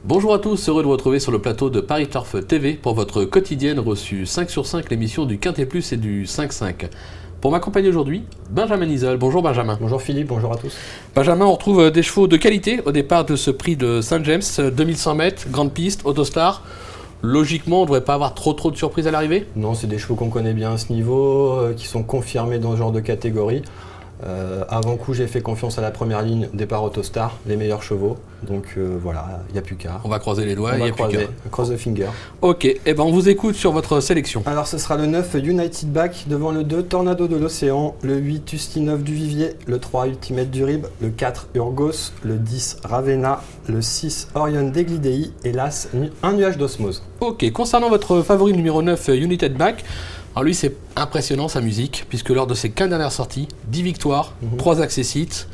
Bonjour à tous, heureux de vous retrouver sur le plateau de Paris Turf TV pour votre quotidienne reçue 5 sur 5, l'émission du Quintet Plus et du 5-5. Pour m'accompagner aujourd'hui, Benjamin Isol. Bonjour Benjamin. Bonjour Philippe, bonjour à tous. Benjamin, on retrouve des chevaux de qualité au départ de ce prix de Saint-James, 2100 mètres, grande piste, Autostar. Logiquement, on ne devrait pas avoir trop de surprises à l'arrivée ? Non, c'est des chevaux qu'on connaît bien à ce niveau, qui sont confirmés dans ce genre de catégorie. Avant coup, j'ai fait confiance à la première ligne, départ Autostar, les meilleurs chevaux. Donc voilà, il n'y a plus qu'à. On va croiser les doigts, il n'y a plus qu'à. Cross the finger. Ok, et ben on vous écoute sur votre sélection. Alors ce sera le 9 United Back, devant le 2 Tornado de l'Océan, le 8 Ustinov du Vivier, le 3 Ultimate du Rib, le 4 Urgos, le 10 Ravenna, le 6 Orion Deglidei et l'As un nuage d'osmose. Ok, concernant votre favori numéro 9 United Back, alors lui c'est impressionnant sa musique, puisque lors de ses 15 dernières sorties, 10 victoires, 3 accessites.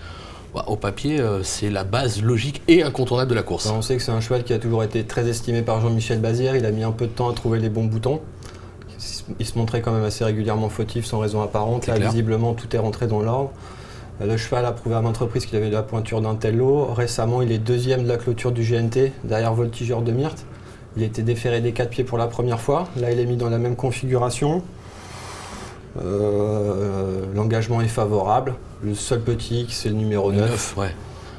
Au papier, c'est la base logique et incontournable de la course. On sait que c'est un cheval qui a toujours été très estimé par Jean-Michel Bazir. Il a mis un peu de temps à trouver les bons boutons. Il se montrait quand même assez régulièrement fautif sans raison apparente. Là, visiblement, tout est rentré dans l'ordre. Le cheval a prouvé à maintes reprises qu'il avait de la pointure d'un tel lot. Récemment, il est deuxième de la clôture du GNT, derrière Voltigeur de Myrthe. Il a été déféré des 4 pieds pour la première fois. Là, il est mis dans la même configuration. L'engagement est favorable. Le seul petit, c'est le numéro 9. Ouais.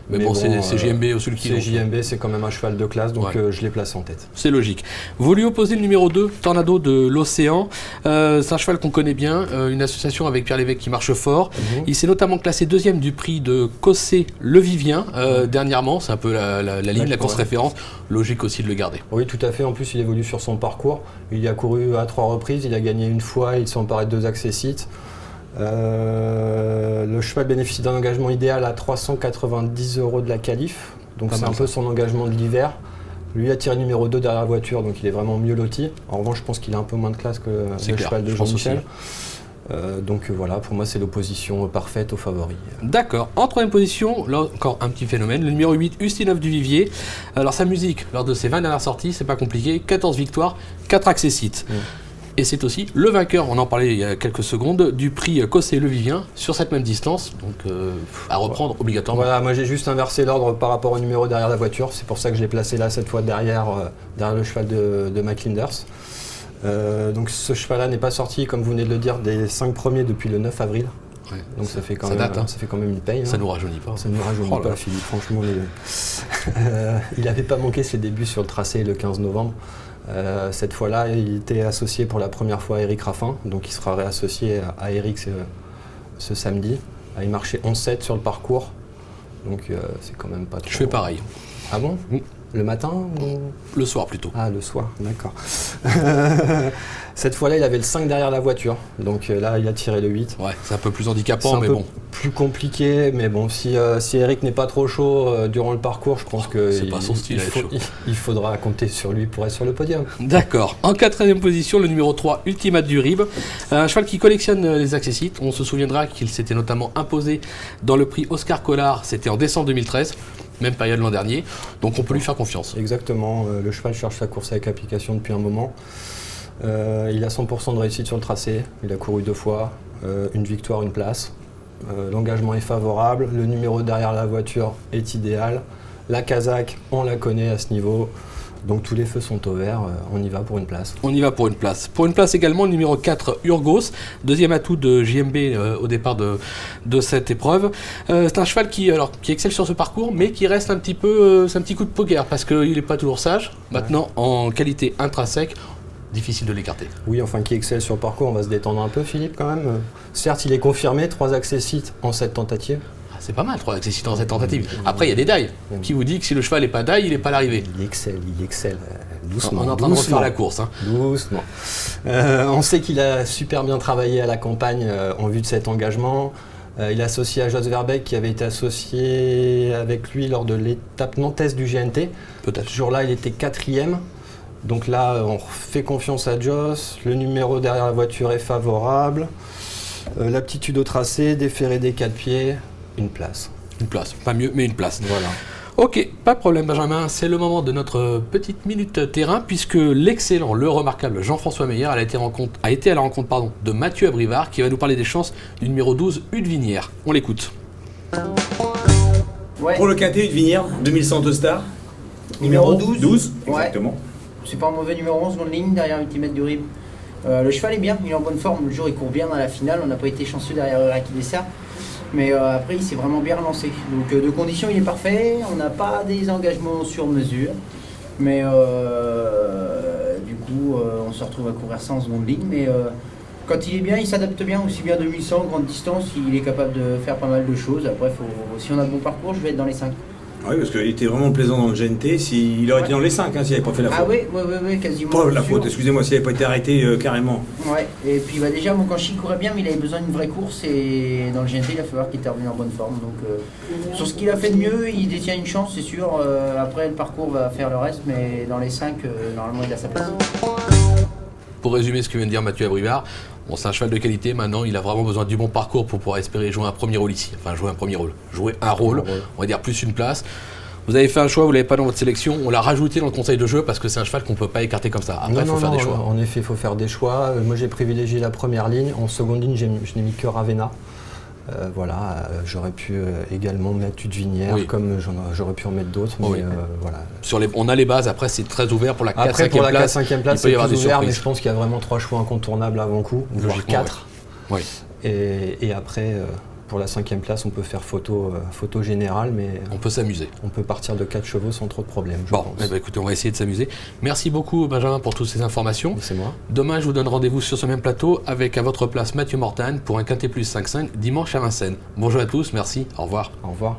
Mais bon, c'est JMB au sous le kilo. C'est JMB, c'est quand même un cheval de classe, donc je l'ai placé en tête. C'est logique. Vous lui opposez le numéro 2, Tornado de l'Océan. C'est un cheval qu'on connaît bien, une association avec Pierre Lévesque qui marche fort. Il s'est notamment classé deuxième du prix de Cossé-Le Vivien dernièrement. C'est un peu la ligne, la course référence. Logique aussi de le garder. Oui, tout à fait. En plus, il évolue sur son parcours. Il y a couru à 3 reprises, il a gagné une fois, il s'est emparé de 2 accessites. Le cheval bénéficie d'un engagement idéal à 390 € de la qualife, donc c'est un peu son engagement de l'hiver. Lui a tiré numéro 2 derrière la voiture, donc il est vraiment mieux loti. En revanche, je pense qu'il a un peu moins de classe que le cheval de Jean-Michel. Donc voilà, pour moi c'est l'opposition parfaite aux favoris. D'accord. En troisième position, là encore un petit phénomène, le numéro 8, Ustinov du Vivier. Alors sa musique, lors de ses 20 dernières sorties, c'est pas compliqué, 14 victoires, 4 accessites. Et c'est aussi le vainqueur, on en parlait il y a quelques secondes, du prix Cossé-Le Vivien sur cette même distance, donc à reprendre obligatoirement. Voilà, moi j'ai juste inversé l'ordre par rapport au numéro derrière la voiture, c'est pour ça que je l'ai placé là cette fois derrière le cheval de McLinders. Donc ce cheval-là n'est pas sorti, comme vous venez de le dire, des 5 premiers depuis le 9 avril. Ouais, donc ça fait quand même une paye. Ça ne nous rajeunit pas. Ça ne nous rajeunit pas, Philippe, franchement. Il n'avait pas manqué ses débuts sur le tracé le 15 novembre. Cette fois-là, il était associé pour la première fois à Eric Raffin, donc il sera réassocié à Eric ce samedi. Il marchait 11-7 sur le parcours, donc c'est quand même pas trop... Je fais pareil. Ah bon ? Le matin ou... Le soir plutôt. Ah, le soir, d'accord. Cette fois-là, il avait le 5 derrière la voiture, donc là, il a tiré le 8. Ouais, c'est un peu plus handicapant, mais bon. Plus compliqué, mais bon, si Eric n'est pas trop chaud durant le parcours, je pense que c'est pas son style, il faudra compter sur lui pour être sur le podium. D'accord. En quatrième position, le numéro 3, Ultimate du Rib. Un cheval qui collectionne les accessites. On se souviendra qu'il s'était notamment imposé dans le prix Oscar Collard, c'était en décembre 2013. Même période l'an dernier, donc on peut lui faire confiance. Exactement, le cheval cherche sa course avec application depuis un moment. Il a 100% de réussite sur le tracé, il a couru 2 fois, une victoire, une place. L'engagement est favorable, le numéro derrière la voiture est idéal. La Kazakh, on la connaît à ce niveau. Donc tous les feux sont au vert, on y va pour une place. On y va pour une place. Pour une place également, le numéro 4, Urgos, deuxième atout de JMB au départ de cette épreuve. C'est un cheval qui excelle sur ce parcours, mais qui reste un petit peu, c'est un petit coup de poker, parce qu'il n'est pas toujours sage. Maintenant, en qualité intrinsèque, difficile de l'écarter. Oui, enfin qui excelle sur le parcours, on va se détendre un peu Philippe quand même. Certes, il est confirmé, 3 accessites en 7 tentatives. C'est pas mal, 3 accessites dans cette tentative. Après, il y a des dailles. Qui vous dit que si le cheval n'est pas daille, il n'est pas à l'arrivée. Il excelle. Doucement. On est en train de refaire la course. Doucement. On sait qu'il a super bien travaillé à la campagne en vue de cet engagement. Il est associé à Jos Verbeek, qui avait été associé avec lui lors de l'étape nantaise du GNT. Peut-être. Ce jour-là, il était 4e. Donc là, on fait confiance à Jos. Le numéro derrière la voiture est favorable. L'aptitude au tracé, déféré des 4 pieds. Une place. Une place, pas mieux, mais une place. Voilà. Ok, pas de problème Benjamin, c'est le moment de notre petite minute terrain, puisque l'excellent, le remarquable Jean-François Meyer a été à la rencontre de Mathieu Abrivard, qui va nous parler des chances du numéro 12, Udvinière. On l'écoute. Pour le quintet, Udvinière, 2100 Autostar. Numéro 12. 12, Ouais. exactement. C'est pas un mauvais numéro 11, seconde ligne, derrière 8 mètres du RIB. Le cheval est bien, il est en bonne forme. Le jour, il court bien dans la finale. On n'a pas été chanceux derrière Iraki Dessert. Mais après, il s'est vraiment bien relancé. Donc, de conditions, il est parfait. On n'a pas des engagements sur mesure. Mais du coup, on se retrouve à courir ça en seconde ligne. Mais quand il est bien, il s'adapte bien. Aussi bien 2100, grande distance, il est capable de faire pas mal de choses. Après, si on a le bon parcours, je vais être dans les 5. Oui, parce qu'il était vraiment plaisant dans le GNT. Il aurait été dans les 5 s'il n'avait pas fait la faute. Ah oui, quasiment. Pas la sûr. faute, excusez-moi, s'il n'avait pas été arrêté carrément. Ouais, et puis déjà, Mokanchi courait bien, mais il avait besoin d'une vraie course. Et dans le GNT, il va falloir qu'il était revenu en bonne forme. Donc, sur ce qu'il a fait de mieux, il détient une chance, c'est sûr. Après, le parcours va faire le reste, mais dans les 5, normalement, il a sa place. Pour résumer ce que vient de dire Mathieu Abrivard, bon, c'est un cheval de qualité, maintenant il a vraiment besoin du bon parcours pour pouvoir espérer jouer un premier rôle ici. Enfin, jouer un rôle, on va dire plus une place. Vous avez fait un choix, vous ne l'avez pas dans votre sélection, on l'a rajouté dans le conseil de jeu parce que c'est un cheval qu'on ne peut pas écarter comme ça. Après, il faut faire des choix. En effet, il faut faire des choix. Moi, j'ai privilégié la première ligne. En seconde ligne, je n'ai mis que Ravenna. J'aurais pu également mettre Tudvinière, comme j'aurais pu en mettre d'autres. Mais voilà. On a les bases, après c'est très ouvert pour la 4-5e place. Pour la 4-5e place, c'est plus ouvert, mais je pense qu'il y a vraiment 3 choix incontournables avant coup, voire 4. Oui. Et après, pour la 5e place, on peut faire photo générale, mais on peut s'amuser. On peut partir de 4 chevaux sans trop de problèmes, je pense. Écoutez, on va essayer de s'amuser. Merci beaucoup Benjamin pour toutes ces informations. C'est moi. Demain, je vous donne rendez-vous sur ce même plateau avec à votre place Mathieu Mortagne pour un Quintet Plus 5-5 dimanche à Vincennes. Bonjour à tous, merci, au revoir. Au revoir.